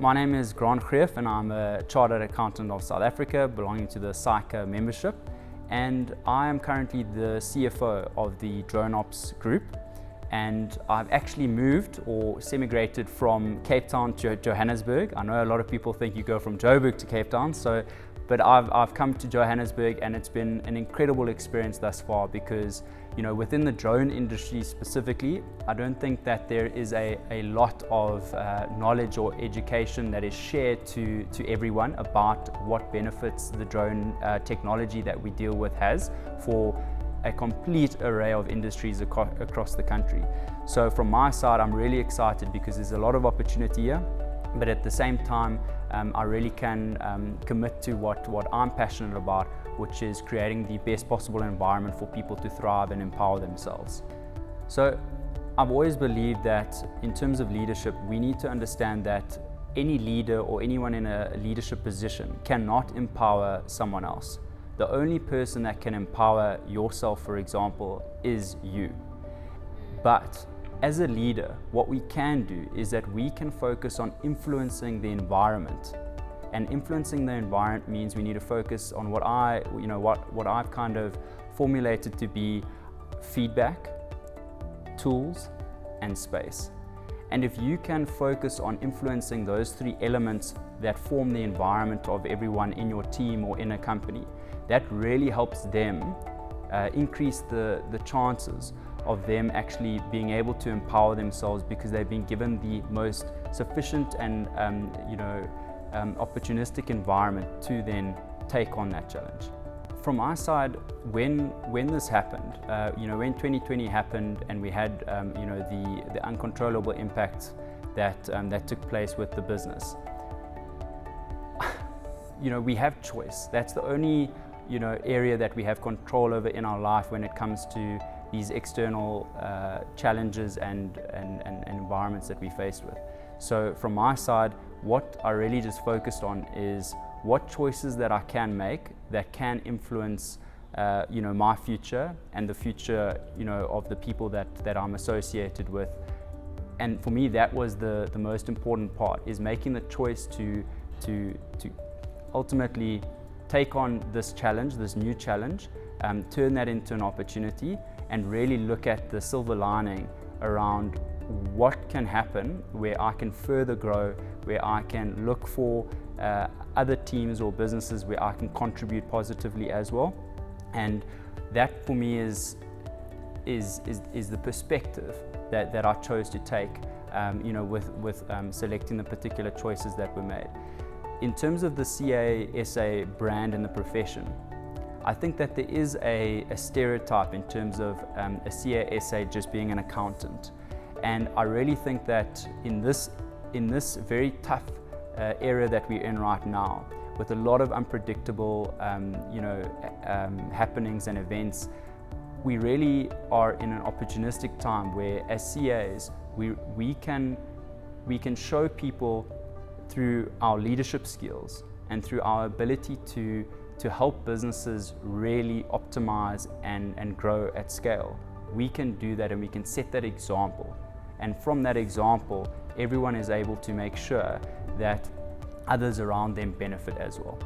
My name is Greeff and I'm a Chartered Accountant of South Africa belonging to the ASA membership, and I am currently the CFO of the Drone Ops group, and I've actually moved or semigrated from Cape Town to Johannesburg. I know a lot of people think you go from Joburg to Cape Town, but I've come to Johannesburg, and it's been an incredible experience thus far because, you know, within the drone industry specifically, I don't think that there is a lot of knowledge or education that is shared to everyone about what benefits the drone technology that we deal with has for a complete array of industries across the country. So from my side, I'm really excited because there's a lot of opportunity here, but at the same time, I really can commit to what I'm passionate about, which is creating the best possible environment for people to thrive and empower themselves. So I've always believed that in terms of leadership, we need to understand that any leader or anyone in a leadership position cannot empower someone else. The only person that can empower yourself, for example, is you. But as a leader, what we can do is that we can focus on influencing the environment. And influencing the environment means we need to focus on what I've kind of formulated to be feedback, tools, and space. And if you can focus on influencing those three elements that form the environment of everyone in your team or in a company, that really helps them increase the chances of them actually being able to empower themselves because they've been given the most sufficient and opportunistic environment to then take on that challenge. From our side, when this happened, when 2020 happened and we had the uncontrollable impact that took place with the business, we have choice. That's the only area that we have control over in our life when it comes to these external challenges and environments that we're faced with. So from my side, what I really just focused on is what choices that I can make that can influence my future and the future of the people that I'm associated with. And for me, that was the most important part, is making the choice to ultimately take on this challenge, this new challenge, turn that into an opportunity, and really look at the silver lining around what can happen where I can further grow, where I can look for other teams or businesses where I can contribute positively as well. And that for me is the perspective that I chose to take with selecting the particular choices that were made. In terms of the ASA brand and the profession, I think that there is a stereotype in terms of a ASA just being an accountant. And I really think that in this very tough area that we're in right now, with a lot of unpredictable happenings and events, we really are in an opportunistic time where as CAs we can show people through our leadership skills and through our ability to help businesses really optimize and grow at scale. We can do that, and we can set that example. And from that example, everyone is able to make sure that others around them benefit as well.